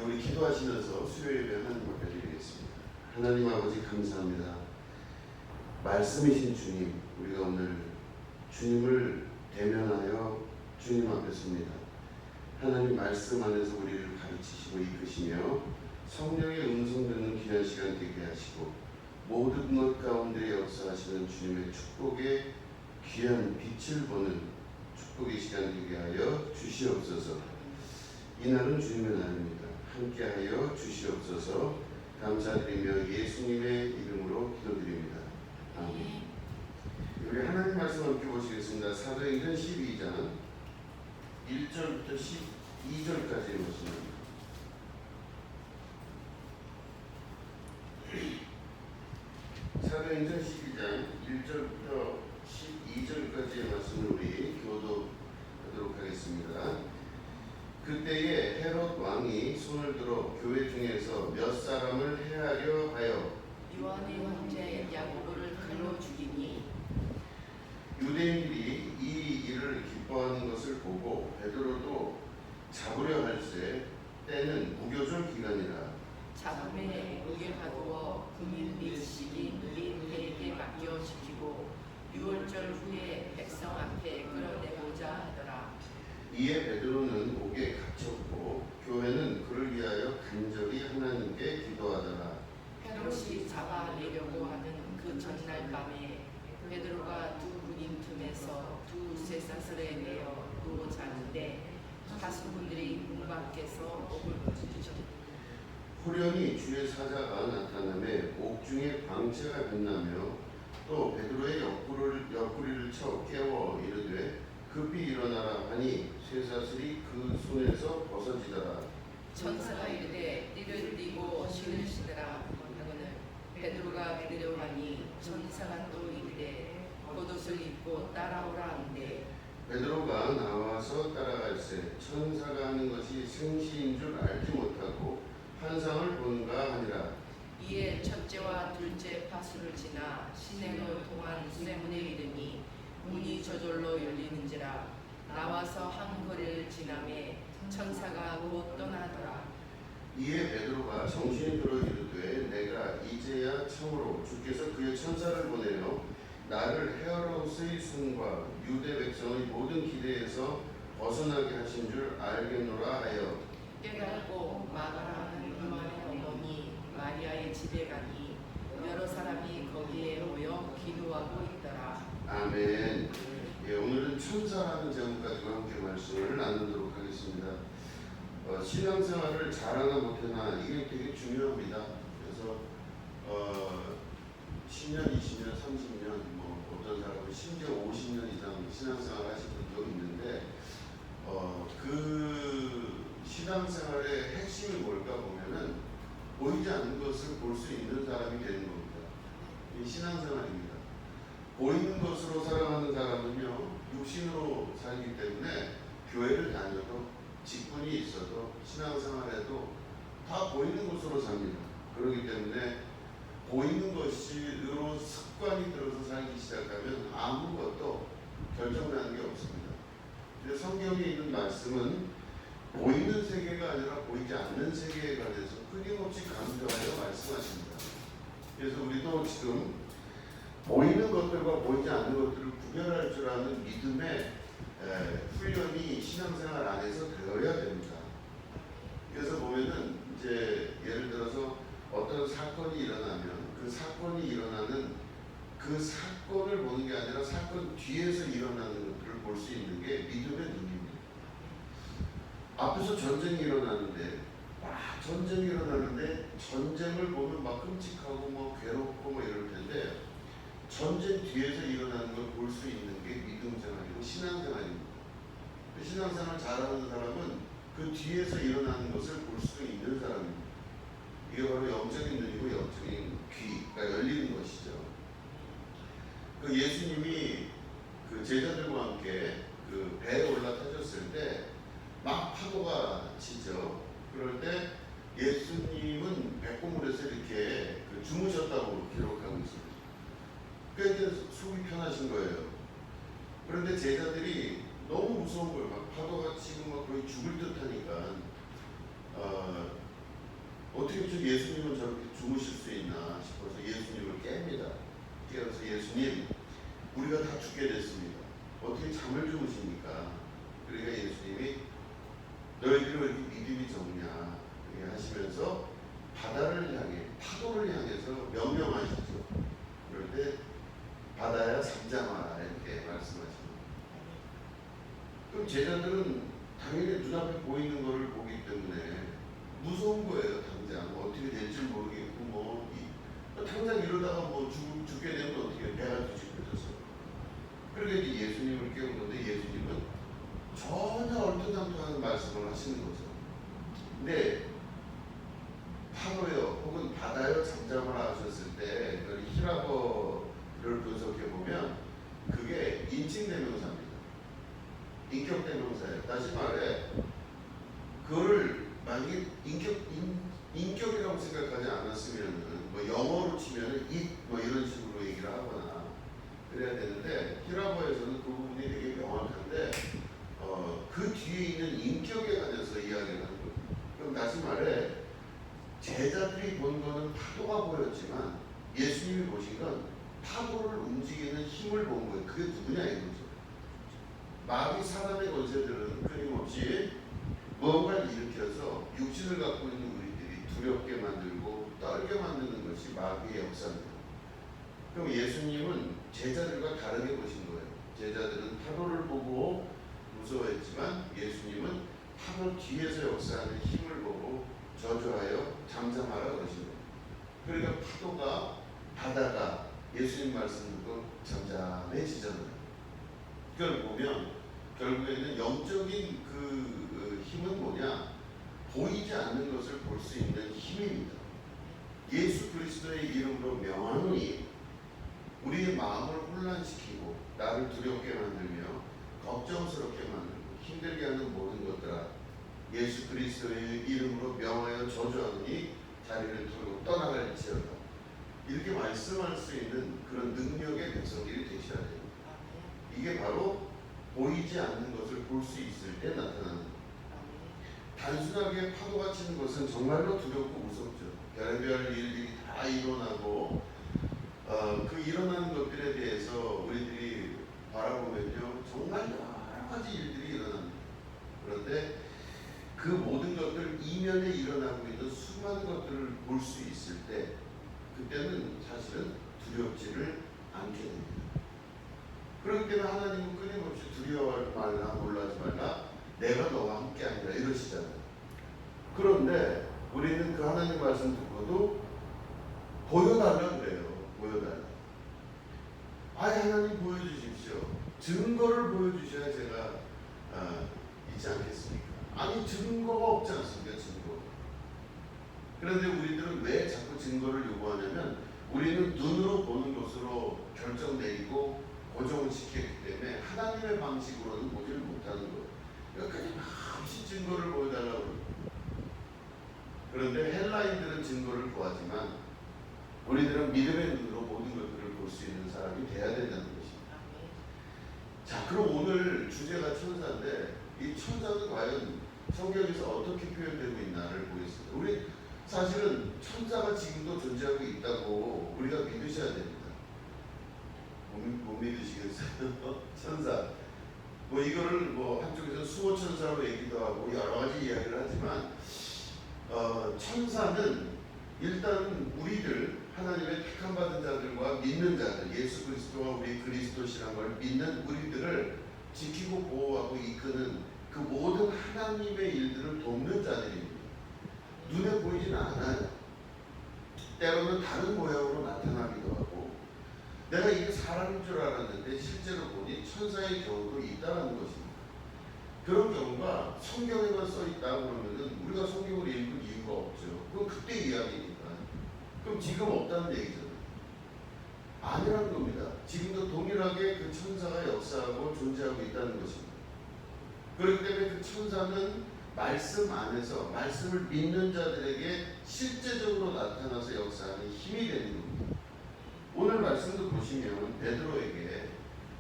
우리 기도하시면서 수요예배 하나님 앞에 드리겠습니다. 하나님 아버지 감사합니다. 말씀이신 주님, 우리가 오늘 주님을 대면하여 주님 앞에 섭니다. 하나님 말씀 안에서 우리를 가르치시고 이끄시며 성령의 음성 듣는 귀한 시간 되게 하시고 모든 것 가운데 역사하시는 주님의 축복의 귀한 빛을 보는 축복의 시간 되게 하여 주시옵소서. 이날은 주님의 날입니다. 함께하여 주시옵소서. 감사드리며 예수님의 이름으로 기도드립니다. 아멘. 우리 하나님 말씀 함께 보시겠습니다. 사도행전 12장 1절부터 12절까지의 말씀입니다. 사도행전 12장 1절부터 12절까지의 말씀을 우리 교도하도록 하겠습니다. 그때에 헤롯 왕이 손을 들어 교회 중에서 몇 사람을 해하려 하여 요한의 형제 야고보를 칼로 죽이니 유대인들이 이 일을 기뻐하는 것을 보고 베드로도 잡으려 할세 때는 무교절 기간이라. 잡음에 무게 가두어 군인 밀식인 린에게 맡겨 지키고 6월절 후에 백성 앞에 끌어내고자 하더라. 이에 베드로는 옥에 갇혔고 교회는 그를 위하여 간절히 하나님께 기도하더라. 헤롯이 잡아내려고 하는 그 전날 밤에 베드로가 두 군인 틈에서 두 쇠사슬에 매어 누워 자는데 가수분들이 문 밖에서 옥을 부수셨다. 호련히 주의 사자가 나타나매 옥중에 광채가 빛나며 또 베드로의 옆구리를 쳐 깨워 이르되 급히 일어나라 하니 쇠사슬이 그 손에서 벗어지더라. 천사가 이르되 띠를 띠고 신을 신으라 하거늘 베드로가 들려가니 천사가 또 이르되 겉옷을 입고 따라오라 한대 베드로가 나와서 따라갈새 천사가 하는 것이 생시인 줄 알지 못하고 환상을 보는가 하니라. 이에 첫째와 둘째 파수를 지나 시내로 통한 쇠문에 이르니 문이 저절로 열리는지라. 나와서 한 거리를 지나매 천사가 곧 떠나더라. 이에 베드로가 정신이 들어 이르되 내가 이제야 참으로 주께서 그의 천사를 보내어 나를 헤롯의 손과 유대 백성의 모든 기대에서 벗어나게 하신 줄 알겠노라 하여 깨닫고 마가라는 요한의 어머니 마리아의 집에 가니 여러 사람이 거기에 모여 기도하고 있더라. 아멘. 예, 오늘은 천사라는 제목 가지고 함께 말씀을 나누도록 하겠습니다. 신앙생활을 잘하나 못하나 이게 되게 중요합니다. 그래서 10년, 20년, 30년, 어떤 사람은 심지어 50년 이상 신앙생활 하신 분도 있는데 그 신앙생활의 핵심이 뭘까 보면은 보이지 않는 것을 볼 수 있는 사람이 되는 겁니다. 이 신앙생활입니다. 보이는 것으로 살아가는 사람은요, 육신으로 살기 때문에 교회를 다녀도 직분이 있어도 신앙생활에도 다 보이는 것으로 삽니다. 그렇기 때문에 보이는 것으로 습관이 들어서 살기 시작하면 아무것도 결정나는 게 없습니다. 성경에 있는 말씀은 보이는 세계가 아니라 보이지 않는 세계에 관해서 끊임없이 강조하여 말씀하십니다. 그래서 우리도 지금 보이는 것들과 보이지 않는 것들을 구별할 줄 아는 믿음의 훈련이 신앙생활 안에서 되어야 됩니다. 그래서 보면은 이제 예를 들어서 어떤 사건이 일어나면 그 사건이 일어나는 그 사건을 보는 게 아니라 사건 뒤에서 일어나는 것들을 볼 수 있는 게 믿음의 눈입니다. 앞에서 전쟁이 일어나는데 전쟁을 보면 막 끔찍하고 괴롭고 이럴 텐데 전쟁 뒤에서 일어나는 걸 볼 수 있는 게 믿음생활이고 신앙생활입니다. 신앙생활 잘하는 사람은 그 뒤에서 일어나는 것을 볼 수 있는 사람입니다. 이게 바로 영적인 눈이고 영적인 귀가 열리는 것이죠. 그 예수님이 그 제자들과 함께 그 배에 올라타셨을 때 막 파도가 치죠. 그럴 때 예수님은 백고물에서 이렇게 주무셨다고 기록하고 있습니다. 그러니까 속이 편하신 거예요. 그런데 제자들이 너무 무서운 거예요. 막 파도가 치고 막 거의 죽을 듯하니까 어떻게 좀 예수님은 저렇게 주무실 수 있나 싶어서 예수님을 깹니다. 깨어서 예수님, 우리가 다 죽게 됐습니다. 어떻게 잠을 주무십니까? 그러니까 예수님이 너희들이 왜 이렇게 믿음이 적냐 이렇게 하시면서 바다를 향해, 파도를 향해서 명령하시죠. 그럴 때 바다야 잠잠하라 이렇게 말씀하십니다. 그럼 제자들은 당연히 눈앞에 보이는 것을 보기 때문에 무서운 거예요. 당장 어떻게 될지 모르겠고 당장 이러다가 죽게 되면 어떻게 배가 뒤집혀져서. 그러게 이제 예수님을 깨운 건데 예수님은 전혀 얼토당토하는 말씀을 하시는 거죠. 근데 파도요 혹은 바다요 잠잠하라 하셨을 때 히라버를 분석해 보면 그게 인칭대명사입니다. 인격대명사예요. 다시 말해 그거를 만약에 인격이라고 생각하지 않았으면은 영어로 치면은 it 이런 식으로 얘기를 하거나 그래야 되는데 히라버에서는 그 부분이 되게 명확한데 그 뒤에 있는 인격에 관해서 이야기를 하는 거예요. 그럼 다시 말해 제자들이 본 거는 파도가 보였지만 예수님이 보신 건 파도를 움직이는 힘을 본 거예요. 그게 누구냐 이거죠. 마귀 사단의 권세들은 끊임없이 무언가를 일으켜서 육신을 갖고 있는 우리들이 두렵게 만들고 떨게 만드는 것이 마귀의 역사입니다. 그럼 예수님은 제자들과 다르게 보신 거예요. 제자들은 파도를 보고 무서워했지만 예수님은 파도 뒤에서 역사하는 힘을 보고 저주하여 잠잠하라 그러신 거예요. 그러니까 파도가 바다가 예수님 말씀 듣고 잠잠해지잖아요. 그걸 보면 결국에는 영적인 그 힘은 뭐냐? 보이지 않는 것을 볼 수 있는 힘입니다. 예수 그리스도의 이름으로 명하노니 우리의 마음을 혼란시키고 나를 두렵게 만들며 걱정스럽게 만들고 힘들게 하는 모든 것들아 예수 그리스도의 이름으로 명하여 저주하노니 자리를 털고 떠나갈지어다. 이렇게 말씀할 수 있는 그런 능력의 백성들이 되셔야 돼요. 이게 바로 보이지 않는 것을 볼 수 있을 때 나타나는 거예요. 단순하게 파도가 치는 것은 정말로 두렵고 무섭죠. 별의별 일들이 다 일어나고 그 일어나는 것들에 대해서 우리들이 바라보면요 정말 여러 가지 일들이 일어납니다. 그런데 그 모든 것들 이면에 일어나고 있는 수많은 것들을 볼 수 있을 때 그때는 사실은 두렵지를 않게 됩니다. 그렇기 때문에 하나님은 끊임없이 두려워하지 말라 놀라지 말라 내가 너와 함께하리라 이러시잖아요. 그런데 우리는 그 하나님 말씀 듣고도 보여달라 그래요. 보여달라. 아예 하나님 보여주십시오. 증거를 보여주셔야 제가 있지 않겠습니까? 아니 증거가 없지 않습니까? 증거. 그런데 우리들은 왜 자꾸 증거를 요구하냐면 우리는 눈으로 보는 것으로 결정 내리고 고정을 시켰기 때문에 하나님의 방식으로는 보지를 못하는 거예요. 그러니까 끊임없이 증거를 보여달라고 그래요. 그런데 헬라인들은 증거를 구하지만 우리들은 믿음의 눈으로 모든 것들을 볼 수 있는 사람이 돼야 된다는 것입니다. 자, 그럼 오늘 주제가 천사인데 이 천사는 과연 성경에서 어떻게 표현되고 있나를 보겠습니다. 우리 사실은 천사가 지금도 존재하고 있다고 우리가 믿으셔야 됩니다. 못 믿으시겠어요? 천사. 이거를 한쪽에서 수호천사로 얘기도 하고 여러 가지 이야기를 하지만 천사는 일단 우리들 하나님의 택함 받은 자들과 믿는 자들 예수 그리스도와 우리 그리스도시란 걸 믿는 우리들을 지키고 보호하고 이끄는 그 모든 하나님의 일들을 돕는 자들입니다. 눈에 보이지는 않아요. 때로는 다른 모양으로 나타나기도 하고 내가 이게 사람인 줄 알았는데 실제로 보니 천사의 경우도 있다는 것입니다. 그런 경우가 성경에만 써있다 그러면은 우리가 성경을 읽을 이유가 없죠. 그건 그때 이야기니까. 그럼 지금 없다는 얘기잖아요. 아니라는 겁니다. 지금도 동일하게 그 천사가 역사하고 존재하고 있다는 것입니다. 그렇기 때문에 그 천사는 말씀 안에서 말씀을 믿는 자들에게 실제적으로 나타나서 역사하는 힘이 되는 겁니다. 오늘 말씀도 보시면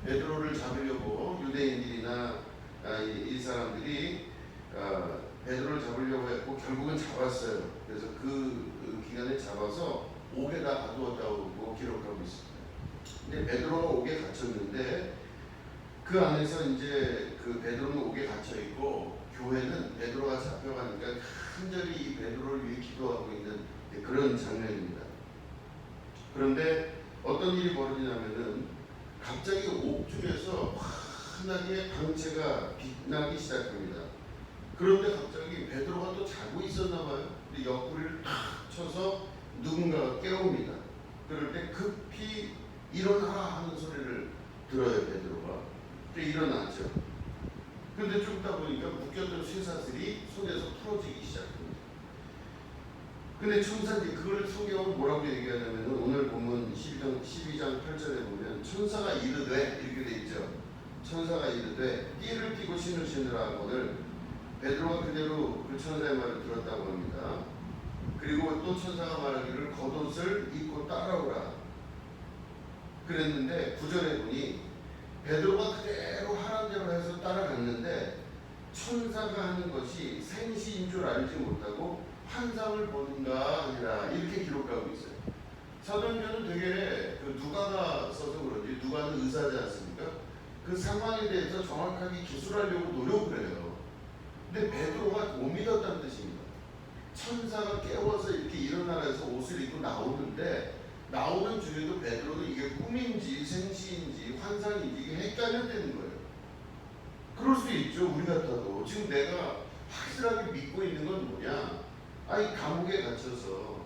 베드로를 잡으려고 유대인들이나 이 사람들이 베드로를 잡으려고 했고 결국은 잡았어요. 그래서 그 기간에 잡아서 옥에다 가두었다고 기록하고 있습니다. 근데 베드로가 옥에 갇혔는데 그 안에서 이제 그 베드로는 옥에 갇혀 있고 교회는 베드로가 잡혀가니까 간절히 이 베드로를 위해 기도하고 있는 그런 장면입니다. 그런데 어떤 일이 벌어지냐면은 갑자기 옥중에서 환하게 광채가 빛나기 시작합니다. 그런데 갑자기 베드로가 또 자고 있었나 봐요. 옆구리를 탁 쳐서 누군가가 깨웁니다. 그럴 때 급히 일어나라 하는 소리를 들어요. 베드로가. 일어났죠. 그런데 좀 있다 보니까 묶였던 쇠사슬이 손에서 풀어지기 시작합니다. 근데 천사들이 그걸 성경은 뭐라고 얘기하냐면 오늘 본문 12장 8절에 보면 천사가 이르되 이렇게 돼 있죠. 천사가 이르되 띠를 띠고 신을 신으라 하거늘 베드로가 그대로 그 천사의 말을 들었다고 합니다. 그리고 또 천사가 말하기를 겉옷을 입고 따라오라 그랬는데 9절에 보니 베드로가 그대로 하란 대로 해서 따라갔는데 천사가 하는 것이 생시인 줄 알지 못하고 환상을 보는가 아니라 이렇게 기록하고 있어요. 사도행전은 되게 그 누가가 써서 그런지 누가는 의사지 않습니까? 그 상황에 대해서 정확하게 기술하려고 노력을 해요. 근데 베드로가 못 믿었다는 뜻입니다. 천사가 깨워서 이렇게 일어나라 해서 옷을 입고 나오는데 나오는 중에도 베드로는 이게 꿈인지 생시인지 환상인지 이게 헷갈렸다는 거예요. 그럴 수 있죠. 우리 같아도 지금 내가 확실하게 믿고 있는 건 뭐냐? 아니 감옥에 갇혀서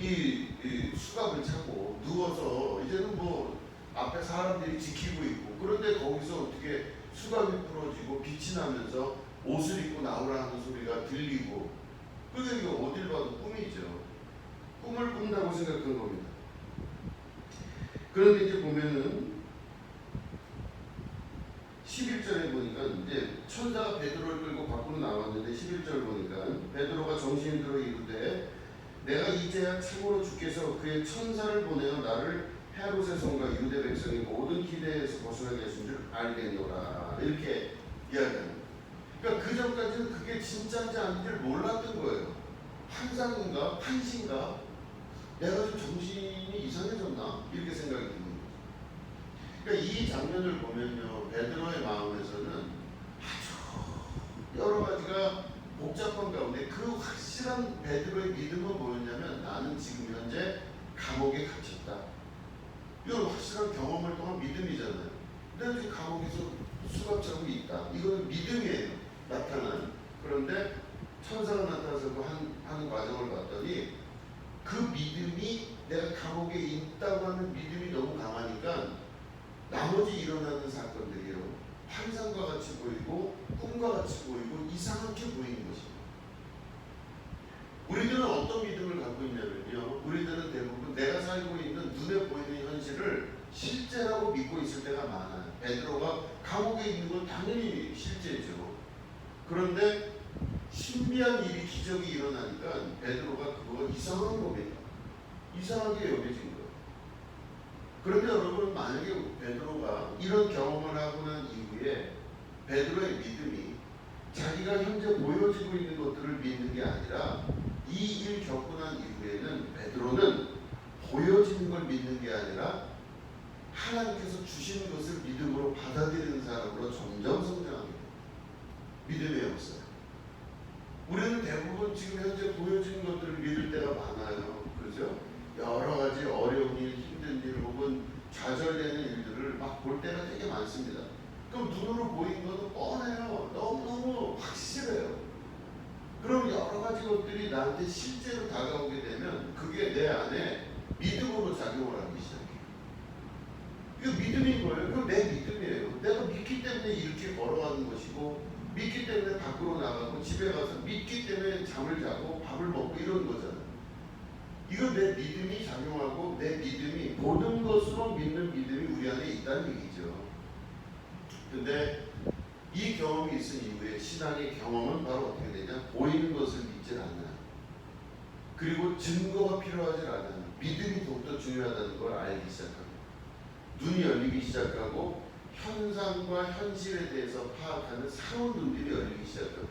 이 수갑을 차고 누워서 이제는 뭐 앞에 사람들이 지키고 있고 그런데 거기서 어떻게 수갑이 풀어지고 빛이 나면서 옷을 입고 나오라 하는 소리가 들리고 그게 이게 어딜 봐도 꿈이죠. 꿈을 꾼다고 생각한 겁니다. 그런데 이제 보면은 11절에 보니까 이제 천사가 베드로를 끌고 밖으로 나왔는데 11절 보니까 베드로가 정신이 들어 이르되 내가 이제야 참으로 주께서 그의 천사를 보내어 나를 헤롯의 성과 유대 백성의 모든 기대에서 벗어나게 하신 줄 알겠노라 이렇게 이야기합니다. 그러니까 그 전까지는 그게 진짜인지 아닌지를 몰랐던 거예요. 환상인가 환신가 내가 좀 정신이 이상해졌나 이렇게 생각이 듭니다. 그러니까 이 장면을 보면요 베드로의 마음에서는 아주 여러 가지가 복잡한 가운데 그 확실한 베드로의 믿음은 뭐였냐면 나는 지금 현재 감옥에 갇혔다. 이건 확실한 경험을 통한 믿음이잖아요. 내가 지금 감옥에서 수갑 차고 있다. 이거는 믿음이에요. 나타난. 그런데 천사가 나타나서 하는 과정을 봤더니 그 믿음이 내가 감옥에 있다고 하는 믿음이 너무 강하니까 나머지 일어나는 사건들이요 환상과 같이 보이고 꿈과 같이 보이고 이상하게 보이는 것입니다. 우리들은 어떤 믿음을 갖고 있냐면요 우리들은 대부분 내가 살고 있는 눈에 보이는 현실을 실제라고 믿고 있을 때가 많아요. 베드로가 감옥에 있는 건 당연히 실제죠. 그런데 신비한 일이 기적이 일어나니까 베드로가 그거 이상한 겁니다. 이상하게 여겨진 거예요. 그런데 여러분 만약에 베드로가 이런 경험을 하고 난 이후에 베드로의 믿음이 자기가 현재 보여지고 있는 것들을 믿는 게 아니라 이 일 겪고 난 이후에는 베드로는 보여지는 걸 믿는 게 아니라 하나님께서 주시는 것을 믿음으로 받아들이는 사람으로 점점 성장합니다. 믿음의 역사. 우리는 대부분 지금 현재 보여지는 것들을 믿을 때가 많아요. 그렇죠? 여러 가지 어려운 일, 힘든 일 혹은 좌절되는 일들을 막 볼 때가 되게 많습니다. 그럼 눈으로 보이는 것은 뻔해요. 너무너무 확실해요. 그럼 여러 가지 것들이 나한테 실제로 다가오게 되면 그게 내 안에 믿음으로 작용을 하기 시작해요. 이거 믿음인 거예요. 그럼 내 믿음이에요. 내가 믿기 때문에 이렇게 걸어가는 것이고 믿기 때문에 밖으로 나가고 집에 가서 믿기 때문에 잠을 자고 밥을 먹고 이런 거잖아요. 이건 내 믿음이 작용하고 내 믿음이 모든 것으로 믿는 믿음이 우리 안에 있다는 얘기죠. 근데 이 경험이 있은 이후에 신앙의 경험은 바로 어떻게 되냐? 보이는 것을 믿질 않아요. 그리고 증거가 필요하지 않아요. 믿음이 더욱더 중요하다는 걸 알기 시작합니다. 눈이 열리기 시작하고 현상과 현실에 대해서 파악하는 새로운 눈들이 열리기 시작합니다.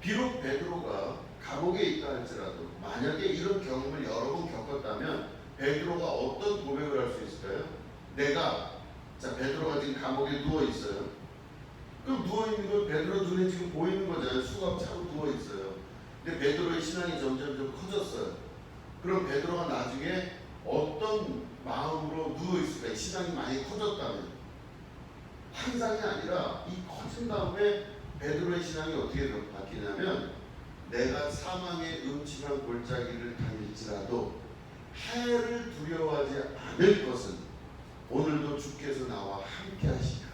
비록 베드로가 감옥에 있다 할지라도 만약에 이런 경험을 여러 번 겪었다면 베드로가 어떤 고백을 할 수 있을까요? 베드로가 지금 감옥에 누워 있어요. 그럼 누워 있는 건 베드로 눈에 지금 보이는 거잖아요. 수갑 차고 누워 있어요. 근데 베드로의 신앙이 점점 좀 커졌어요. 그럼 베드로가 나중에 어떤 마음으로 누워 있을까요? 신앙이 많이 커졌다면 환상이 아니라 이 커진 다음에 베드로의 신앙이 어떻게 바뀌냐면 내가 사망의 음침한 골짜기를 다닐지라도 해를 두려워하지 않을 것은 오늘도 주께서 나와 함께 하시리라.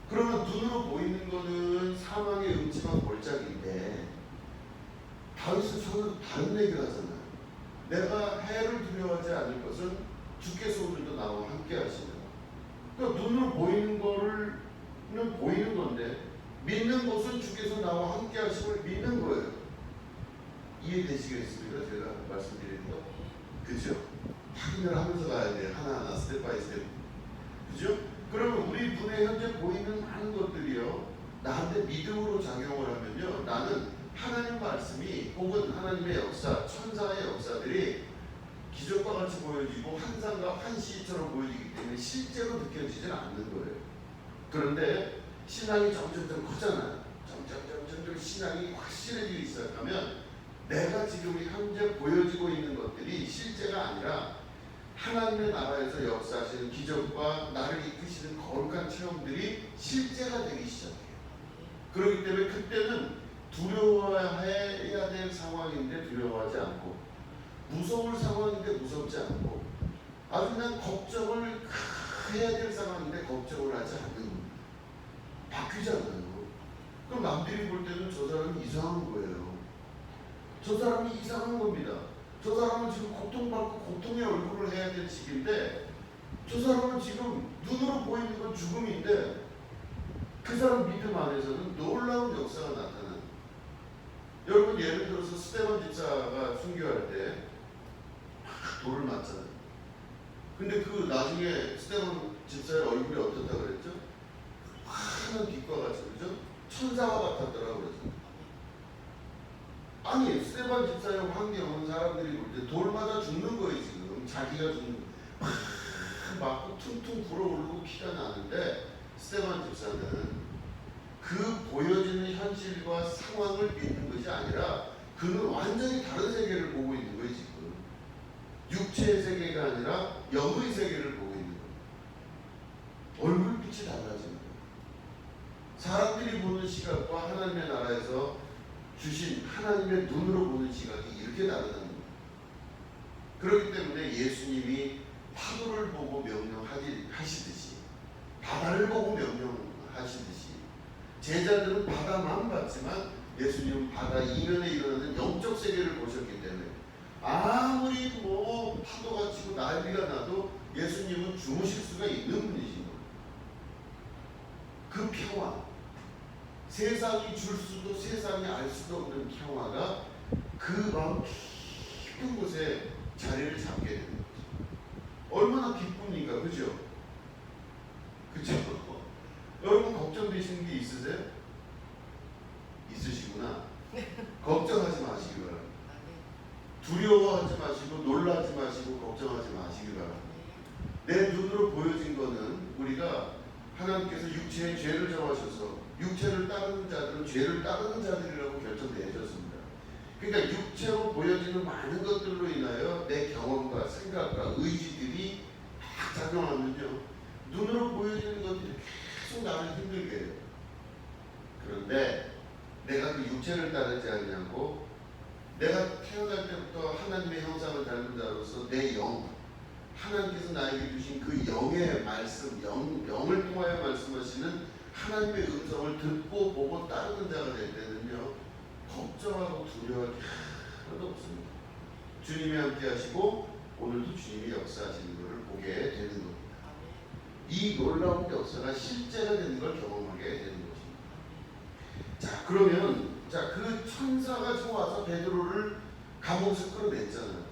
그러면 눈으로 보이는 거는 사망의 음침한 골짜기인데 다윗은 서로 다른 얘기를 하잖아요. 내가 해를 두려워하지 않을 것은 주께서 오늘도 나와 함께 하시리라. 그러니까 눈으로 보이는 거는 보이는 건데 믿는 것은 주께서 나와 함께 하심을 믿는 거예요. 이해되시겠습니까? 제가 말씀드리는 거. 그죠? 확인을 하면서 가야 돼요. 하나하나 스텝 바이 스텝. 그죠? 그러면 우리 눈에 현재 보이는 많은 것들이요 나한테 믿음으로 작용을 하면요 나는 하나님 말씀이 혹은 하나님의 역사, 천사의 역사들이 기적과 같이 보여지고 환상과 환시처럼 보여지기 때문에 실제로 느껴지지 않는 거예요. 그런데 신앙이 점점 커잖아요. 점점 신앙이 확실해지기 시작하면 내가 지금 현재 보여지고 있는 것들이 실제가 아니라 하나님의 나라에서 역사하시는 기적과 나를 이끄시는 거룩한 체험들이 실제가 되기 시작해요. 그렇기 때문에 그때는 두려워해야 될 상황인데 두려워하지 않고 무서울 상황인데 무섭지 않고 아주 그냥 걱정을 해야 될 상황인데 걱정을 하지 않는 겁니다. 바뀌잖아요. 그럼 남들이 볼 때는 저 사람이 이상한 거예요. 저 사람이 이상한 겁니다. 저 사람은 지금 고통받고 고통의 얼굴을 해야 될 시기인데 저 사람은 지금 눈으로 보이는 건 죽음인데 그 사람 믿음 안에서는 놀라운 역사가 나타나는. 여러분 예를 들어서 스데반 집사가 순교할 때 돌을 맞잖아요. 근데 그 나중에 스데반 집사의 얼굴이 어떻다 그랬죠? 하는 빛과 같이 그죠? 천사와 같았더라고 그랬어요. 아니 스데반 집사의 환경은 사람들이 볼 때 돌 맞아 죽는 거예요. 지금 자기가 죽는 맞고 퉁퉁 불어오르고 피가 나는데 스데반 집사는 그 보여지는 현실과 상황을 믿는 것이 아니라 그는 완전히 다른 세계를 보고 있는 거예요. 지금 육체의 세계가 아니라 영의 세계를 보고 있는 거예요. 얼굴빛이 달라지는 거예요. 사람들이 보는 시각과 하나님의 나라에서 주신 하나님의 눈으로 보는 시각이 이렇게 다르다는 거예요. 그렇기 때문에 예수님이 파도를 보고 명령하시듯이 바다를 보고 명령하시듯이 제자들은 바다만 봤지만 예수님은 바다 이면에 일어나는 영적 세계를 보셨기 때문에 아무리 파도가 치고 난리가 나도 예수님은 주무실 수가 있는 분이신 거예요. 그 평화, 세상이 줄 수도 세상이 알 수도 없는 평화가 그 마음 깊은 곳에 자리를 잡게 되는 거죠. 얼마나 기쁩니까? 그죠? 그죠? 여러분 걱정되시는 게 있으세요? 있으시구나. 걱정하지 마시기 바랍니다. 두려워하지 마시고 놀라지 마시고 걱정하지 마시기 바랍니다. 내 눈으로 보여진 거는 우리가 하나님께서 육체의 죄를 정하셔서 육체를 따르는 자들은 죄를 따르는 자들이라고 결정 내셨습니다. 그러니까 육체로 보여지는 많은 것들로 인하여 내 경험과 생각과 의지들이 막 작용하면요 눈으로 보여지는 것들이 계속 나를 힘들게 해요. 그런데 내가 그 육체를 따르지 않냐고 내가 태어날 때부터 하나님의 형상을 닮은 자로서 내 영, 하나님께서 나에게 주신 그 영의 말씀, 영을 통하여 말씀하시는 하나님의 음성을 듣고 보고 따르는 자가 될 때는요 걱정하고 두려워할 게 하나도 없습니다. 주님이 함께 하시고 오늘도 주님이 역사하시는 것을 보게 되는 겁니다. 이 놀라운 역사가 실제가 되는 걸 경험하게 되는 것입니다. 자, 그러면 그 천사가 지금 와서 베드로를 감옥에서 끌어냈잖아요.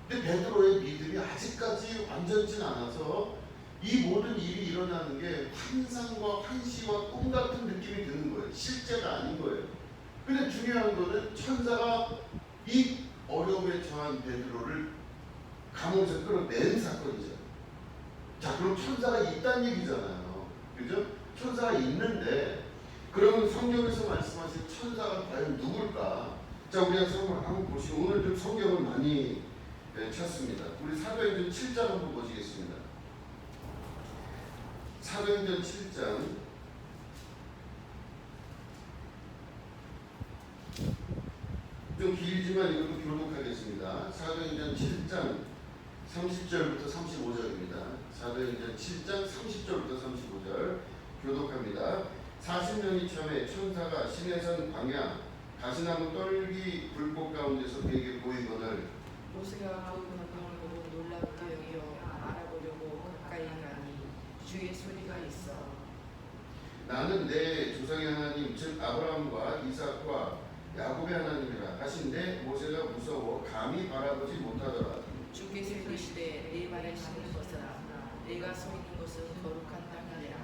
근데 베드로의 믿음이 아직까지 완전치 않아서 이 모든 일이 일어나는 게 환상과 환시와 꿈 같은 느낌이 드는 거예요. 실제가 아닌 거예요. 근데 중요한 거는 천사가 이 어려움에 처한 베드로를 감옥에서 끌어낸 사건이죠. 자, 그럼 천사가 있다는 얘기잖아요. 그죠? 천사가 있는데, 그러면 성경에서 말씀하신 천사가 과연 누굴까? 자, 우리가 성경을 한번 보시고, 오늘 좀 성경을 많이 찾습니다. 우리 사도행전 7장 한번 보시겠습니다. 사도행전 7장 좀 길지만 이것도 교독하겠습니다. 사도행전 7장 30절부터 35절입니다. 사도행전 7장 30절부터 35절 교독합니다. 40년이 참에 천사가 시내산 광야 가시나무 떨기 불꽃 가운데서 그에게 보이거늘 모세가 그 광경을 보고 놀랍게 여겨 알아보려고 가까이 가니 주의 소리가 있어 나는 내 조상의 하나님 즉 아브라함과 이삭과 야곱의 하나님이라 하신데 모세가 무서워 감히 바라보지 못하더라. 주께서 이르시되 네 발에 신을 벗어라 내가 서 있는 곳은 거룩한 땅이라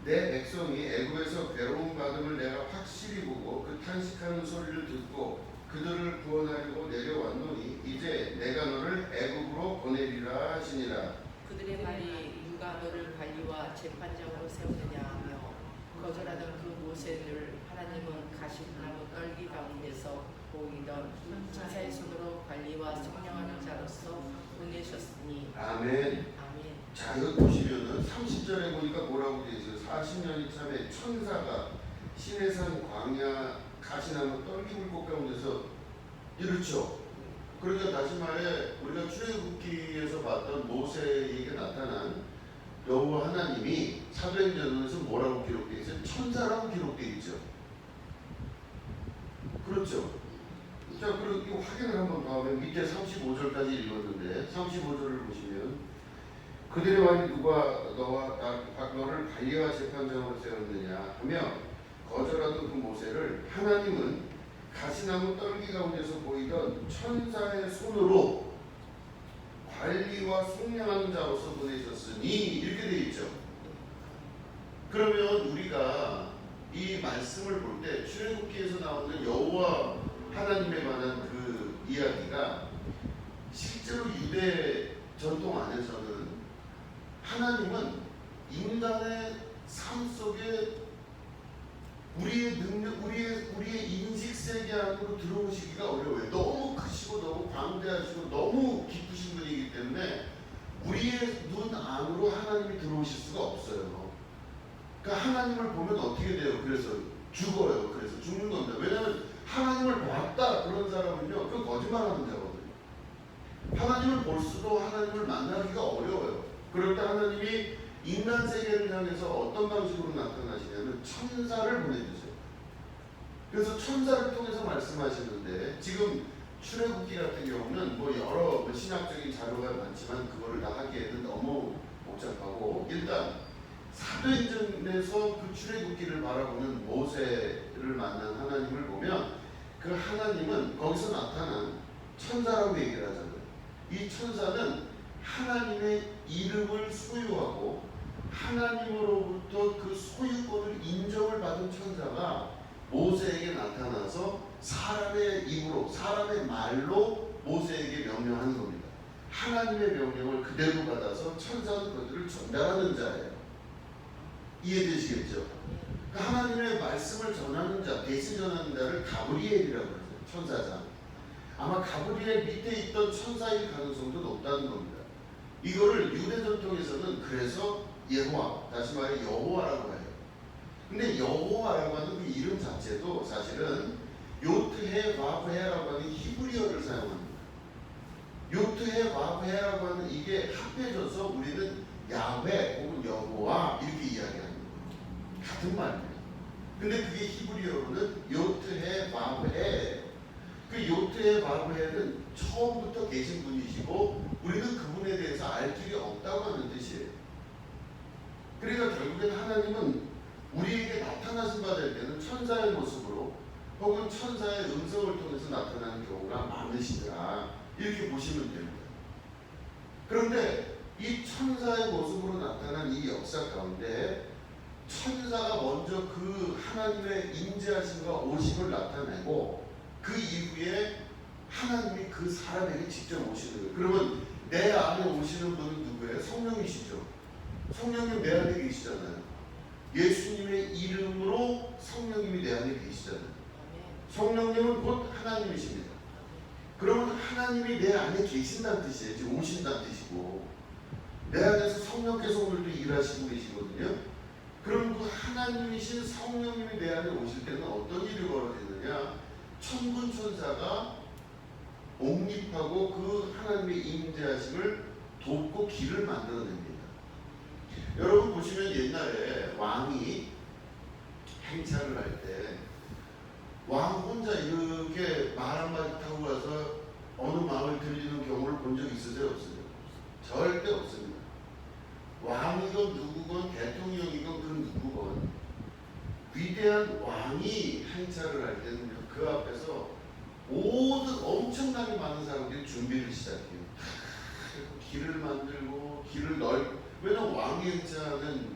내 백성이 애굽에서 괴로움 받음을 내가 확실히 보고 그 탄식하는 소리를 듣고 그들을 구원하려고 내려왔노니 이제 내가 너를 애굽으로 보내리라 하시니라. 그들의 말이 누가 너를 관리와 재판장으로 세우느냐 하며 거절하던 그 모세를 하나님은 가시나무 떨기 가운데서 보이던 천사의 손으로 관리와 성령하는 자로서 보내셨으니 아멘. 아멘. 자, 여기 보시면은 30절에 보니까 뭐라고 되어 있어요? 40년이 참에 천사가 시내산 광야 가시나무 떨기 불꽃 가운데서 이렇죠. 그러니까 다시 말해 우리가 출애굽기에서 봤던 모세에게 나타난 여호와 하나님이 사도행전에서 뭐라고 기록되어 있어요? 천사라고 기록되어 있죠. 그렇죠. 자, 그리고 이거 확인을 한번 더 하면 밑에 35절까지 읽었는데 35절을 보시면 그들의 말이 누가 너를 관리와 재판장으로 세웠느냐 하며 거절하던 그 모세를 하나님은 가시나무 떨기 가운데서 보이던 천사의 손으로 관리와 속량하는 자로서 보내셨으니 이렇게 되어 있죠. 그러면 우리가 이 말씀을 볼 때 출애굽기에서 나오는 여호와 하나님에 관한 그 이야기가 실제로 유대 전통 안에서는 하나님은 인간의 삶 속에 우리의 능력, 우리의 인식 세계 안으로 들어오시기가 어려워요. 너무 크시고 너무 광대하시고 너무 깊으신 분이기 때문에 우리의 눈 안으로 하나님이 들어오실 수가 없어요. 그러니까 하나님을 보면 어떻게 돼요? 그래서 죽어요. 그래서 죽는 겁니다. 왜냐하면 하나님을 봤다 그런 사람은요, 그 거짓말하는 자거든요. 하나님을 볼 수도 하나님을 만나기가 어려워요. 그럴 때 하나님이 인간 세계를 향해서 어떤 방식으로 나타나시냐면 천사를 보내주세요. 그래서 천사를 통해서 말씀하시는데 지금 출애굽기 같은 경우는 뭐 여러 신학적인 자료가 많지만 그거를 다 하기에는 너무 복잡하고 일단 사도행전에서 그 출애굽기를 바라보는 모세를 만난 하나님을 보면 그 하나님은 거기서 나타난 천사라고 얘기를 하잖아요. 이 천사는 하나님의 이름을 소유하고 하나님으로부터 그 소유권을 인정을 받은 천사가 모세에게 나타나서 사람의 입으로 사람의 말로 모세에게 명령하는 겁니다. 하나님의 명령을 그대로 받아서 천사는 그들을 전달하는 자예요. 이해되시겠죠? 그러니까 하나님의 말씀을 전하는 자, 대신 전하는 자를 가브리엘이라고 하죠. 천사장. 아마 가브리엘 밑에 있던 천사일 가능성도 높다는 겁니다. 이거를 유대 전통에서는 그래서 여호와, 다시 말해 여호와라고 해요. 근데 여호와라고 하는 그 이름 자체도 사실은 요트헤 바브헤라고 하는 히브리어를 사용합니다. 요트헤 바브헤라고 하는 이게 합해져서 우리는 야훼 혹은 여호와 이렇게 이야기하는 거예요. 같은 말이에요. 근데 그게 히브리어로는 요트헤 바브헤. 그 요트헤 바브헤는 처음부터 계신 분이시고 우리는 그분에 대해서 알 길이 없다고 하는 뜻이에요. 그러니까 결국엔 하나님은 우리에게 나타나신 바 될 때는 천사의 모습으로 혹은 천사의 음성을 통해서 나타나는 경우가 많으시더라. 이렇게 보시면 됩니다. 그런데 이 천사의 모습으로 나타난 이 역사 가운데 천사가 먼저 그 하나님의 임재하심과 오심을 나타내고 그 이후에 하나님이 그 사람에게 직접 오시는 거예요. 그러면 내 안에 오시는 분은 누구예요? 성령이시죠. 성령님 내 안에 계시잖아요. 예수님의 이름으로 성령님이 내 안에 계시잖아요. 성령님은 곧 하나님이십니다. 그러면 하나님이 내 안에 계신다는 뜻이에요. 지금 오신다는 뜻이고, 내 안에서 성령께서 오늘도 일하시고 계시거든요. 그럼 그 하나님이신 성령님이 내 안에 오실 때는 어떤 일이 벌어지느냐? 천군 천사가 옹립하고 그 하나님의 임재하심을 돕고 길을 만들어냅니다. 여러분 보시면 옛날에 왕이 행차를 할 때 왕 혼자 이렇게 말 한마디 타고 가서 어느 마을 들리는 경우를 본 적 있으세요? 없으세요? 절대 없습니다. 왕이건 누구건 대통령이건 그 누구건 위대한 왕이 행차를 할 때는 그 앞에서 모든 엄청나게 많은 사람들이 준비를 시작해요. 길을 만들고 길을 왜냐면 왕이 행차하는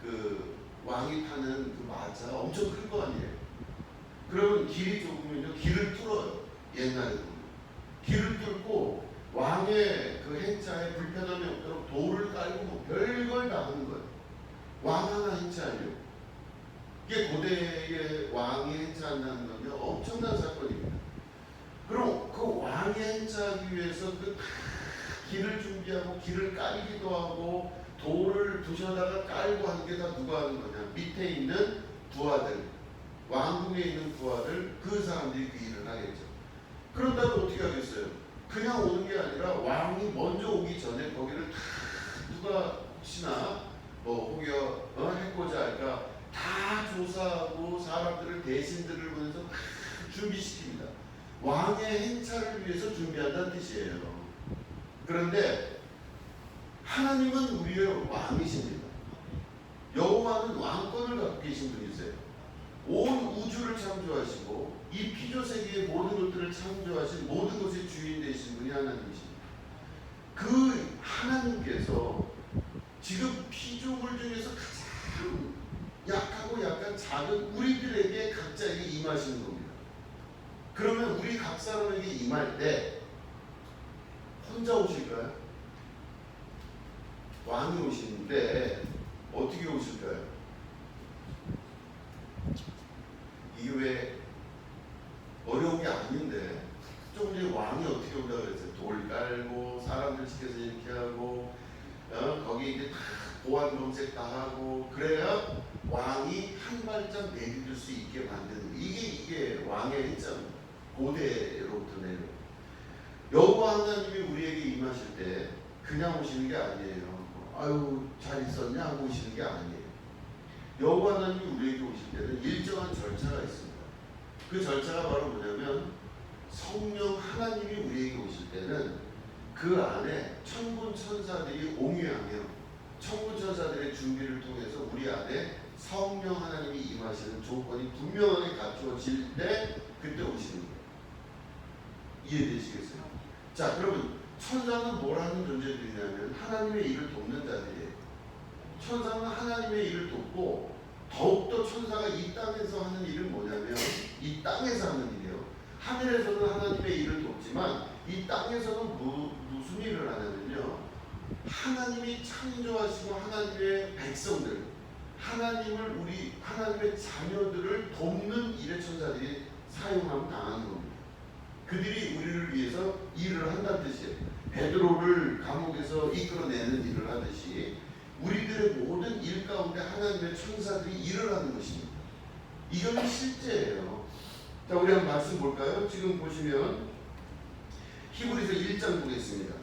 그 왕이 타는 그 마차가 엄청 클 거 아니에요. 그러면 길이 좁으면요 길을 뚫어요. 옛날에도 길을 뚫고 왕의 그 행차에 불편함이 없도록 돌을 깔고 뭐 별걸 다 하는 거예요. 왕 하나 행차하려고. 이게 고대의 왕이 행차한다는 건요 엄청난 사건입니다. 그럼 그 왕이 행차하기 위해서 그 길을 준비하고 길을 깔기도 하고 돌을 두셔다가 깔고 하는 게 다 누가 하는 거냐? 밑에 있는 부하들, 왕궁에 있는 부하들, 그 사람들이 그 일을 하겠죠. 그런다면 어떻게 하겠어요? 그냥 오는 게 아니라 왕이 먼저 오기 전에 거기를 다 누가 혹시나 뭐 혹여 해코자 할까 다 조사하고 사람들을 대신들을 보내서 다 준비시킵니다. 왕의 행차를 위해서 준비한다는 뜻이에요. 그런데 하나님은 우리의 왕이십니다. 여호와는 왕권을 갖고 계신 분이세요. 온 우주를 창조하시고 이 피조세계의 모든 것들을 창조하신 모든 것의 주인 되신 분이 하나님이십니다. 그 하나님께서 지금 피조물 중에서 가장 약하고 약간 작은 우리들에게 각자에게 임하시는 겁니다. 그러면 우리 각 사람에게 임할 때 혼자 오실까요? 왕이 오시는데 어떻게 오실까요? 이게 왜 어려운 게 아닌데 좀 전에 왕이 어떻게 온다고 그랬어요? 돌 깔고 사람들 시켜서 이렇게 하고 거기 이제 다 보안 검색 다 하고 그래야 왕이 한 발짝 내딛을 수 있게 만드는 이게 왕의 행사입니다. 고대로부터 내려 여호와 하나님이 우리에게 임하실 때 그냥 오시는 게 아니에요. 아유 잘 있었냐 하고 오시는 게 아니에요. 여호와 하나님이 우리에게 오실 때는 일정한 절차가 있습니다. 그 절차가 바로 뭐냐면 성령 하나님이 우리에게 오실 때는 그 안에 천군 천사들이 옹유하며 천군 천사들의 준비를 통해서 우리 안에 성령 하나님이 임하시는 조건이 분명하게 갖추어질 때 그때 오시는 거예요. 이해되시겠어요? 자 그러면 천사는 뭘 하는 존재들이냐면 하나님의 일을 돕는 자들이에요. 천사는 하나님의 일을 돕고 더욱더 천사가 이 땅에서 하는 일은 뭐냐면 이 땅에서 하는 일이에요. 하늘에서는 하나님의 일을 돕지만 이 땅에서는 무슨 일을 하냐면요. 하나님이 창조하시고 하나님의 백성들, 하나님의 자녀들을 돕는 일에 천사들이 사용하면 당하는 겁니다. 그들이 우리를 위해서 일을 한다는 뜻이에요. 베드로를 감옥에서 이끌어내는 일을 하듯이 우리들의 모든 일 가운데 하나님의 천사들이 일을 하는 것입니다. 이거는 실제예요. 자, 우리 한번 말씀 볼까요? 지금 보시면 히브리서 1장 보겠습니다.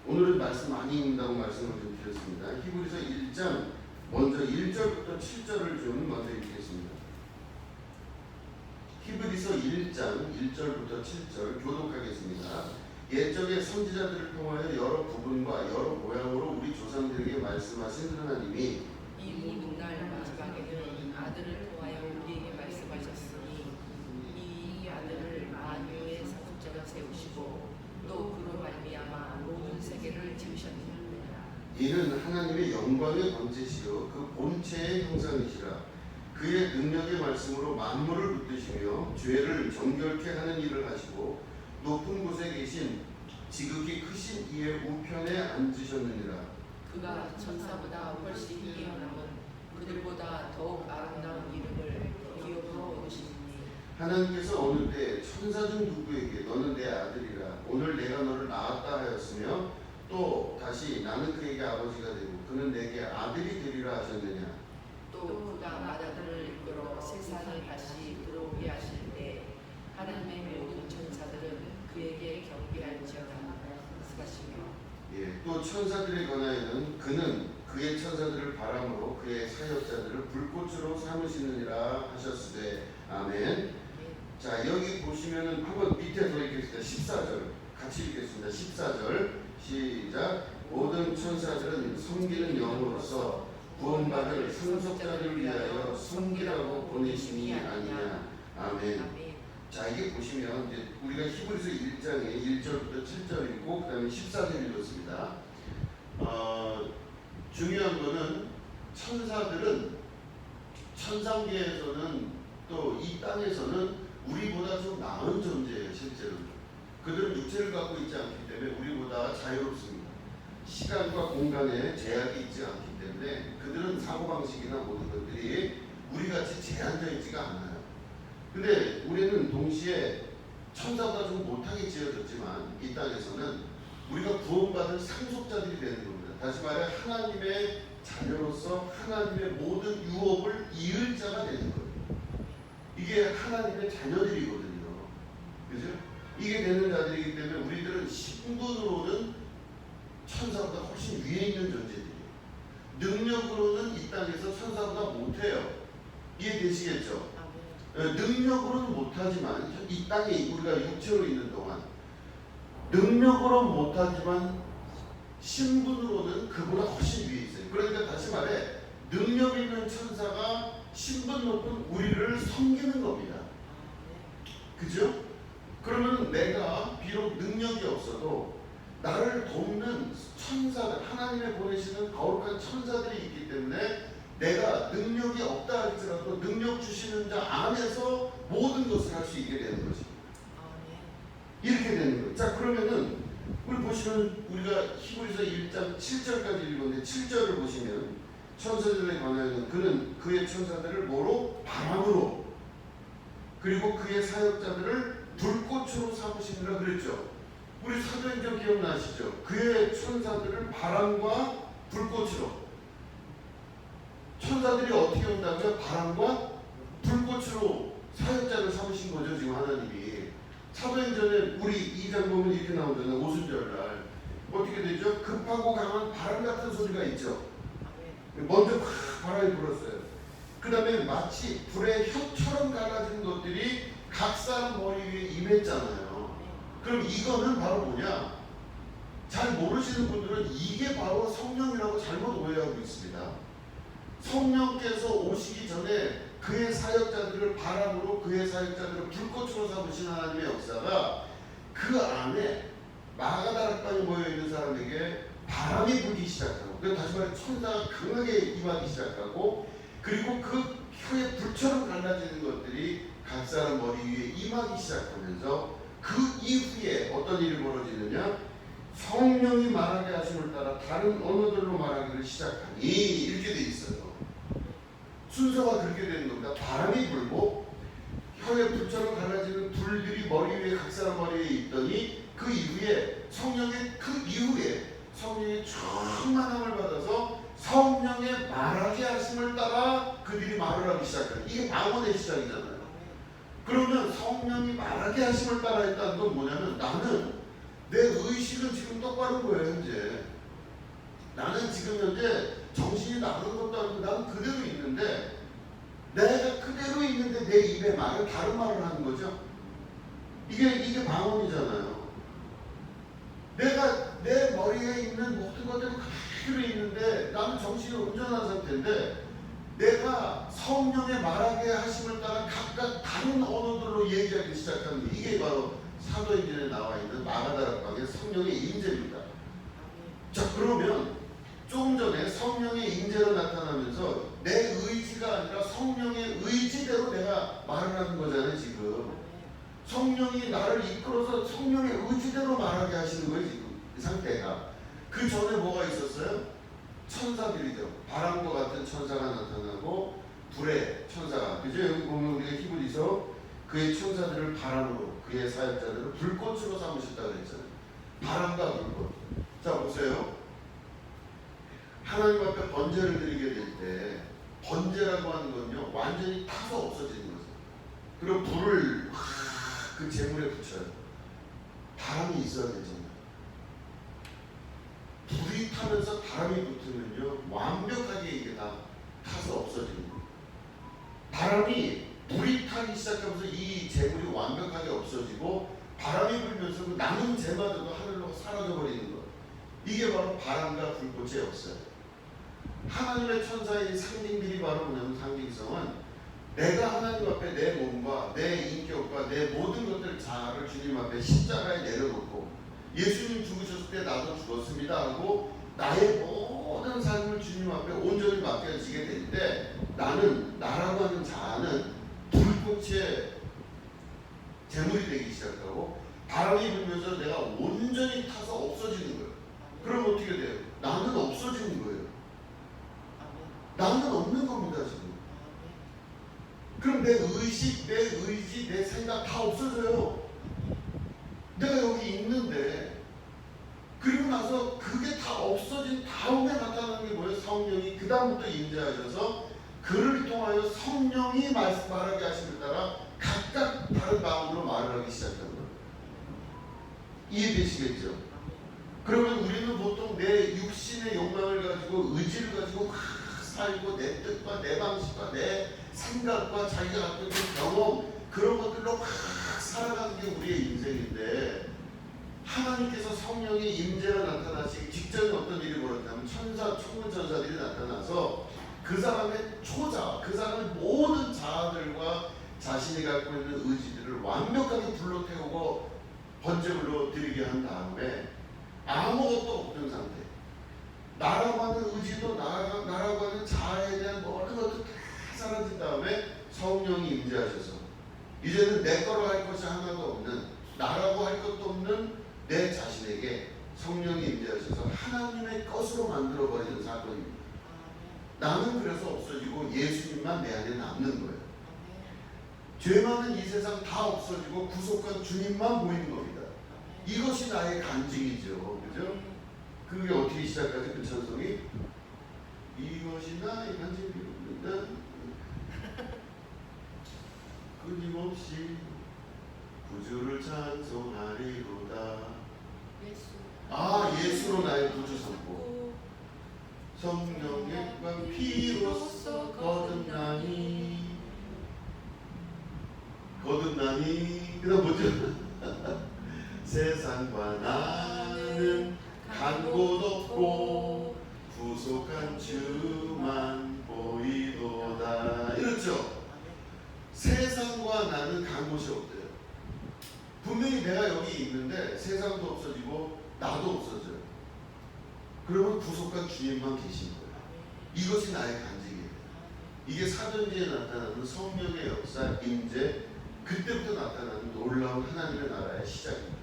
오늘은 말씀 많이 읽는다고 말씀을 좀 드렸습니다. 히브리서 1장 먼저 1절부터 7절을 좀 먼저 읽겠습니다. 히브리서 1장 1절부터 7절 교독하겠습니다. 옛적의 선지자들을 통하여 여러 부분과 여러 모양으로 우리 조상들에게 말씀하신 하나님이 이 모든 날 마지막에는 아들을 통하여 우리에게 말씀하셨으니 이 아들을 만유의 사국자로 세우시고 또 그로 말미암아 모든 세계를 지으셨느니라. 이는 하나님의 영광의 광채시요 그 본체의 형상이시라. 그의 능력의 말씀으로 만물을 붙드시며 죄를 정결케 하는 일을 하시고 높은 곳에 계신 지극히 크신 이의 우편에 앉으셨느니라. 그가 천사보다 훨씬 뛰어남은 그들보다 더욱 아름다운 이름을 기업으로 얻으시니 하나님께서 어느 때 천사 중 누구에게 너는 내 아들이라 오늘 내가 너를 낳았다 하였으며 또 다시 나는 그에게 아버지가 되고 그는 내게 아들이 되리라 하셨느냐. 또 그가 맏아들을 이끌어 세상에 다시 들어오게 하실 때 하나님의 모든 천사들은 그에게 경배할지어다 하시며 또 천사들에 관하여는 그는 그의 천사들을 바람으로 그의 사역자들을 불꽃으로 삼으시느니라 하셨으되 아멘. 자 여기 보시면은 한번 밑에 더 읽겠습니다. 14절 같이 읽겠습니다. 14절 시작. 모든 천사들은 섬기는 영으로서 구원받을 상속자들을 위하여 섬기라고 보내심이 아니냐. 아멘. 자 이게 보시면 이제 우리가 히브리서 1장에 1절부터 7절 읽고 그 다음에 14절 읽었습니다. 중요한 거는 천사들은 천상계에서는 또 이 땅에서는 우리보다 좀 나은 존재예요. 실제로 그들은 육체를 갖고 있지 않기 때문에 우리보다 자유롭습니다. 시간과 공간에 제약이 있지 않기 때문에 그들은 사고방식이나 모든 것들이 우리같이 제한되어 있지가 않아요. 근데 우리는 동시에 천사보다 좀 못하게 지어졌지만 이 땅에서는 우리가 구원받은 상속자들이 되는 겁니다. 다시 말해 하나님의 자녀로서 하나님의 모든 유업을 이을 자가 되는 거예요. 이게 하나님의 자녀들이거든요. 그죠? 이게 되는 자들이기 때문에 우리들은 신분으로는 천사보다 훨씬 위에 있는 존재들이에요. 능력으로는 이 땅에서 천사보다 못해요. 이해되시겠죠? 능력으로는 못하지만 이 땅에 우리가 육체로 있는 동안 능력으로 못하지만 신분으로는 그보다 훨씬 위에 있어요. 그러니까 다시 말해 능력 있는 천사가 신분 높은 우리를 섬기는 겁니다. 그죠? 그러면 내가 비록 능력이 없어도 나를 돕는 천사들, 하나님의 보내시는 거룩한 천사들이 있기 때문에 내가 능력이 없다 할지라도 능력 주시는 자 안에서 모든 것을 할 수 있게 되는 것입니다. 이렇게 되는 거예요. 자 그러면은 우리 보시면 우리가 히브리서 1장 7절까지 읽었는데 7절을 보시면 천사들에 관하여는 그는 그의 천사들을 뭐로? 바람으로 그리고 그의 사역자들을 불꽃으로 삼으시느라 그랬죠. 우리 사도행전 기억나시죠? 그의 천사들을 바람과 불꽃으로 천사들이 어떻게 온다고요? 바람과 불꽃으로 사역자를 삼으신 거죠. 지금 하나님이 사도행전에 우리 2장 보면 이렇게 나오잖아요. 오순절날 어떻게 되죠? 급하고 강한 바람 같은 소리가 있죠. 먼저 막 바람이 불었어요. 그 다음에 마치 불의 혀처럼 갈라진 것들이 각 사람 머리 위에 임했잖아요. 그럼 이거는 바로 뭐냐? 잘 모르시는 분들은 이게 바로 성령이라고 잘못 오해하고 있습니다. 성령께서 오시기 전에 그의 사역자들을 바람으로 그의 사역자들을 불꽃으로 삼으신 하나님의 역사가 그 안에 마가다락방에 모여있는 사람에게 바람이 불기 시작하고 다시 말해 천사가 강하게 임하기 시작하고 그리고 그 혀에 불처럼 갈라지는 것들이 각 사람 머리 위에 임하기 시작하면서 그 이후에 어떤 일이 벌어지느냐 성령이 말하게 하심을 따라 다른 언어들로 말하기를 시작하니 이렇게 돼 있어요. 순서가 그렇게 되는 겁니다. 바람이 불고 혀에 불처럼 갈라지는 불들이 머리 위에 각 사람 머리에 있더니 그 이후에 성령의 성령의 충만함을 받아서 성령의 말하게 하심을 따라 그들이 말을 하기 시작해요. 이게 방언의 시작이잖아요. 그러면 성령이 말하게 하심을 따라 했다는 건 뭐냐면 나는 내 의식은 지금 똑바른 거예요. 현재 나는 지금 현재 정신이 나가는 것도 아니고 나는 그대로 있는데 내가 그대로 있는데 내 입에 말은 다른 말을 하는 거죠. 이게 방언이잖아요. 내가 내 머리에 있는 모든 것들이 그대로 있는데 나는 정신이 온전한 상태인데 내가 성령의 말하게 하심을 따라 각각 다른 언어들로 얘기하기 시작하는 이게 바로 사도행전에 나와 있는 마가다락방의 성령의 임재입니다. 자 그러면 조금 전에 성령의 임재로 나타나면서 내 의지가 아니라 성령의 의지대로 내가 말을 하는 거잖아요. 지금 성령이 나를 이끌어서 성령의 의지대로 말하게 하시는 거예요. 지금 이 상태가. 그 전에 뭐가 있었어요? 천사들이죠. 바람과 같은 천사가 나타나고 불의 천사가, 그죠? 여기 보면 우리가 히브리서 그의 천사들을 바람으로, 그의 사역자들을 불꽃으로 삼으셨다고 그랬잖아요. 바람과 불꽃. 자 보세요. 하나님 앞에 번제를 드리게 될 때 번제라고 하는 건요 완전히 타서 없어지는 거죠. 그리고 불을 그 제물에 붙여요. 바람이 있어야 되잖아요. 불이 타면서 바람이 붙으면요 완벽하게 이게 다 타서 없어지는 거예요. 바람이 불이 타기 시작하면서 이 제물이 완벽하게 없어지고 바람이 불면서 그 남은 제마들도 하늘로 사라져 버리는 거예요. 이게 바로 바람과 불꽃의 역사예요. 하나님의 천사의 상징들이 바로 뭐냐면 상징성은 내가 하나님 앞에 내 몸과 내 인격과 내 모든 것들 자아를 주님 앞에 십자가에 내려놓고 예수님 죽으셨을 때 나도 죽었습니다 하고 나의 모든 삶을 주님 앞에 온전히 맡겨지게 될 때 나는 나라고 하는 자아는 불꽃의 제물이 되기 시작하고 바람이 불면서 내가 온전히 타서 없어지는 거예요. 그럼 어떻게 돼요? 나는 없어지는 거예요. 나는 없는 겁니다 지금. 그럼 내 의식, 내 의지, 내 생각 다 없어져요. 내가 여기 있는데 그리고 나서 그게 다 없어진 다음에 나타나는 게 뭐예요? 성령이 그 다음부터 임재하셔서 그를 통하여 성령이 말하게 하심에 따라 각각 다른 마음으로 말을 하기 시작하는 거예요. 이해되시겠죠? 그러면 우리는 보통 내 육신의 욕망을 가지고 의지를 가지고 막 살고 내 뜻과 내 방식과 내 생각과 자기가 갖고 있는 경험 그런 것들로 막 살아가는 게 우리의 인생인데 하나님께서 성령의 임재가 나타나시기 직전에 어떤 일이 벌어졌냐면 천군 천사들이 나타나서 그 사람의 초자, 그 사람의 모든 자아들과 자신이 갖고 있는 의지들을 완벽하게 불러 태우고 번제물로 드리게 한 다음에 아무것도 없는 상태, 나라고 하는 의지도 나라고 하는 자아에 대한 모든 것도 다 사라진 다음에 성령이 임재하셔서 이제는 내 거로 할 것이 하나도 없는, 나라고 할 것도 없는 내 자신에게 성령이 임재하셔서 하나님의 것으로 만들어버리는 사건입니다. 나는 그래서 없어지고 예수님만 내 안에 남는 거예요. 죄 많은 이 세상 다 없어지고 구속한 주님만 보이는 겁니다. 이것이 나의 간증이죠. 그죠? 그게 어떻게 시작하지? 그 찬송이 이것이 나의 간증입니다. 끊임없이 구주를 찬송하리로다. 예수로 나의 구주 삼고 성령의 피로써 거듭나니 그다음 뭐죠? 세상과 나는 간 곳 없고 구속한 주만 보이도다. 이렇죠. 세상과 나는 간 곳이 없대요. 분명히 내가 여기 있는데 세상도 없어지고 나도 없어져요. 그러면 구속한 주님만 계신 거예요. 이것이 나의 간증이에요. 이게 사도행전에 나타나는 성령의 역사, 임재, 그때부터 나타나는 놀라운 하나님의 나라의 시작입니다.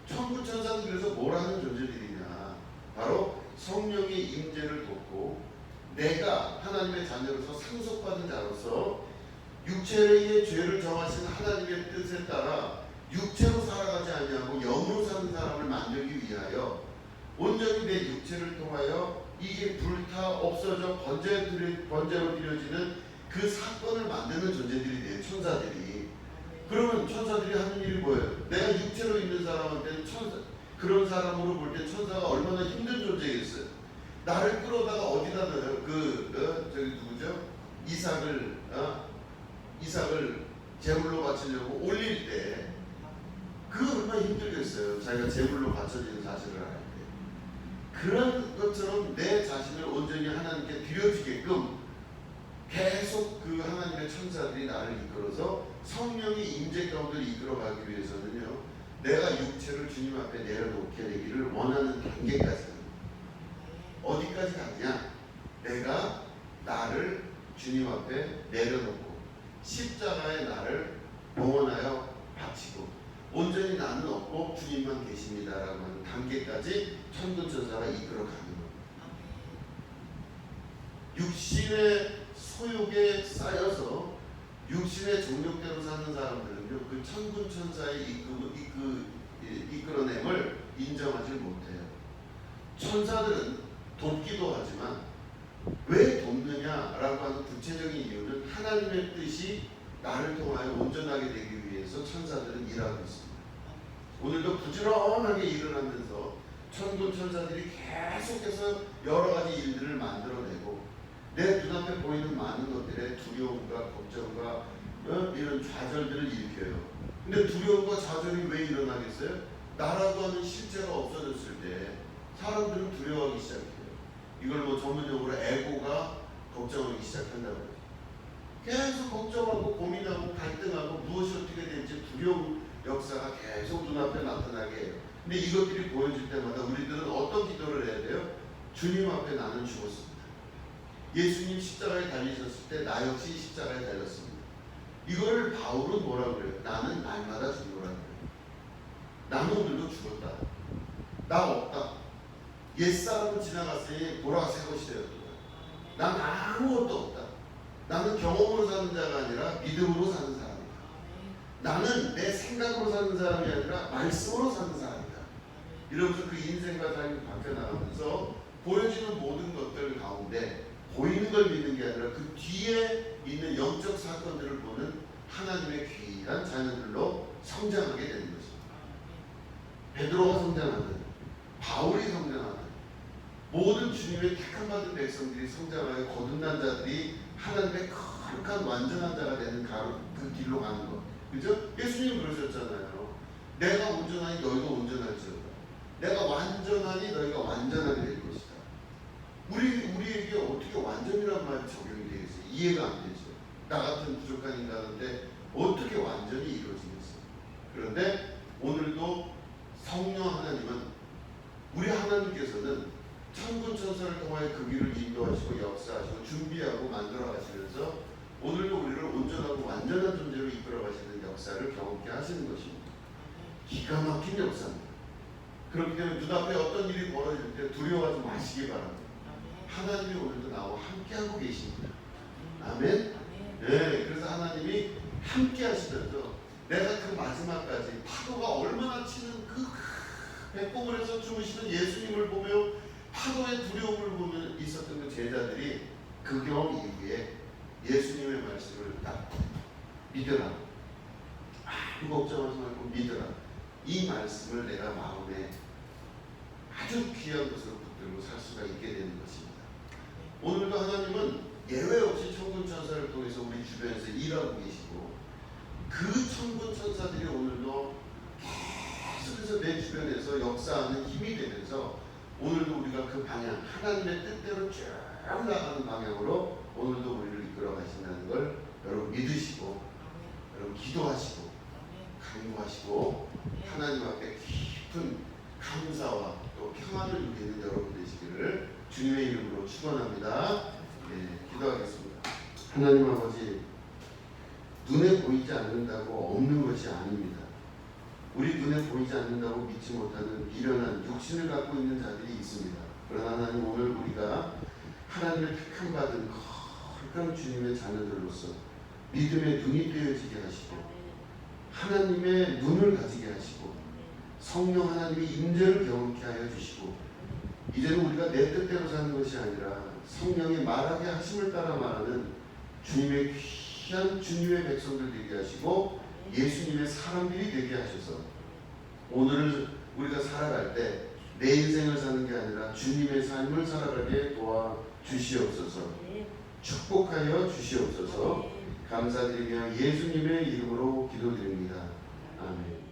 천군 천사는 그래서 뭘 하는 존재들이냐? 바로 성령의 임재를 돕고 내가 하나님의 자녀로서 상속받은 자로서 육체의 죄를 정하신 하나님의 뜻에 따라 육체로 살아가지 아니하고 영으로 사는 사람을 만들기 위하여 온전히 내 육체를 통하여 이게 불타 없어져 번제로 드려지는 그 사건을 만드는 존재들이 돼요. 천사들이. 그러면 천사들이 하는 일이 뭐예요? 내가 육체로 있는 사람한테는 그런 사람으로 볼 때 천사가 얼마나 힘든 존재겠어요. 나를 끌어다가 어디다 넣어요? 저기 누구죠? 이삭을 제물로 바치려고 올릴 때 그거 얼마나 힘들겠어요. 자기가 제물로 바쳐지는 사실을 알 때. 그런 것처럼 내 자신을 온전히 하나님께 드려지게끔 계속 그 하나님의 천사들이 나를 이끌어서 성령의 임재 가운데 이끌어가기 위해서는요, 내가 육체를 주님 앞에 내려놓게 되기를 원하는 단계까지 어디까지 가느냐? 내가 나를 주님 앞에 내려놓고 십자가에 나를 봉헌하여 바치고 온전히 나는 없고 주님만 계십니다라고 하는 단계까지 천군천사가 이끌어가는 겁니다. 육신의 소욕에 쌓여서 육신의 정욕대로 사는 사람들은요, 그 천군천사의 이끌어냄을 인정하지 못해요. 천사들은 돕기도 하지만 왜 돕느냐라고 하는 구체적인 이유는 하나님의 뜻이 나를 통하여 온전하게 되기 위해서 천사들은 일하고 있습니다. 오늘도 부지런하게 일을 하면서 천군 천사들이 계속해서 여러 가지 일들을 만들어내고 내 눈앞에 보이는 많은 것들에 두려움과 걱정과 이런 좌절들을 일으켜요. 근데 두려움과 좌절이 왜 일어나겠어요? 나라고 하는 실제가 없어졌을 때 사람들은 두려워하기 시작해요. 이걸 뭐 전문용어로 에고가 걱정하기 시작한다고 해요. 계속 걱정하고 고민하고 갈등하고 무엇이 어떻게 될지 두려움 역사가 계속 눈앞에 나타나게 해요. 근데 이것들이 보여질 때마다 우리들은 어떤 기도를 해야 돼요? 주님 앞에 나는 죽었습니다. 예수님 십자가에 달리셨을 때 나 역시 십자가에 달렸습니다. 이거를 바울은 뭐라고 그래요? 나는 날마다 죽노라 그래요. 나는 오늘도 죽었다. 나 없다. 옛사람은 지나갔으니 보라 새 것이 되었다. 난 아무것도 없다. 나는 경험으로 사는 자가 아니라 믿음으로 사는 사람이다. 나는 내 생각으로 사는 사람이 아니라 말씀으로 사는 사람이다. 이러면서 그 인생과 삶이 바뀌어나가면서 보여지는 모든 것들 가운데 보이는 걸 믿는 게 아니라 그 뒤에 있는 영적 사건들을 보는 하나님의 귀한 자녀들로 성장하게 되는 것입니다. 베드로가 성장하는, 바울이 성장하는, 모든 주님의 택함받은 백성들이 성장하여 거듭난 자들이 하나님의 거룩한 완전한 자가 되는 그 길로 가는 것. 그죠? 예수님 그러셨잖아요. 내가 온전하니 너희도 온전할지어다. 내가 완전하니 너희가 완전하게 될 것이다. 우리에게 어떻게 완전이란 말이 적용이 되겠어요? 이해가 안 되죠. 나 같은 부족한 인간한테 어떻게 완전히 이루어지겠어요? 그런데 오늘도 성령 하나님은, 우리 하나님께서는 천군 천사를 통하여 그 길을 인도하시고 역사하시고 준비하고 만들어 가시면서 오늘도 우리를 온전하고 완전한 존재로 이끌어 가시는 역사를 경험케 하시는 것입니다. 기가 막힌 역사입니다. 그렇기 때문에 눈앞에 어떤 일이 벌어질 때 두려워하지 마시기 바랍니다. 하나님이 오늘도 나와 함께하고 계십니다. 아멘? 네, 그래서 하나님이 함께 하시면서 내가 그 마지막까지 파도가 얼마나 치는 그 백봉을에서 주무시는 예수님을 보며 파도의 두려움을 보며 있었던 그 제자들이 그 경험 이후에 예수님의 말씀을 딱 믿으라. 아무 걱정하지 말고 믿으라. 이 말씀을 내가 마음에 아주 귀한 것으로 붙들고 살 수가 있게 되는 것입니다. 오늘도 하나님은 예외 없이 천군 천사를 통해서 우리 주변에서 일하고 계시고 그 천군 천사들이 오늘도 계속해서 내 주변에서 역사하는 힘이 되면서 오늘도 우리가 그 방향, 하나님의 뜻대로 쭉 나가는 방향으로 오늘도 우리를 이끌어 가신다는 걸 여러분 믿으시고 여러분 기도하시고 간구하시고 하나님 앞에 깊은 감사와 또 평안을 누리는 여러분 되시기를 주님의 이름으로 축원합니다. 네, 기도하겠습니다. 하나님 아버지, 눈에 보이지 않는다고 없는 것이 아닙니다. 우리 눈에 보이지 않는다고 믿지 못하는 미련한 육신을 갖고 있는 자들이 있습니다. 그러나 하나님, 오늘 우리가 하나님의 택함받은 거룩한 주님의 자녀들로서 믿음의 눈이 뜨여지게 하시고 하나님의 눈을 가지게 하시고 성령 하나님의 임재를 경험케 하여 주시고 이제는 우리가 내 뜻대로 사는 것이 아니라 성령이 말하게 하심을 따라 말하는 주님의 귀한 주님의 백성들 되게 하시고 예수님의 사람들이 되게 하셔서 오늘 우리가 살아갈 때 내 인생을 사는 게 아니라 주님의 삶을 살아가게 도와주시옵소서. 축복하여 주시옵소서. 감사드리며 예수님의 이름으로 기도드립니다. 아멘.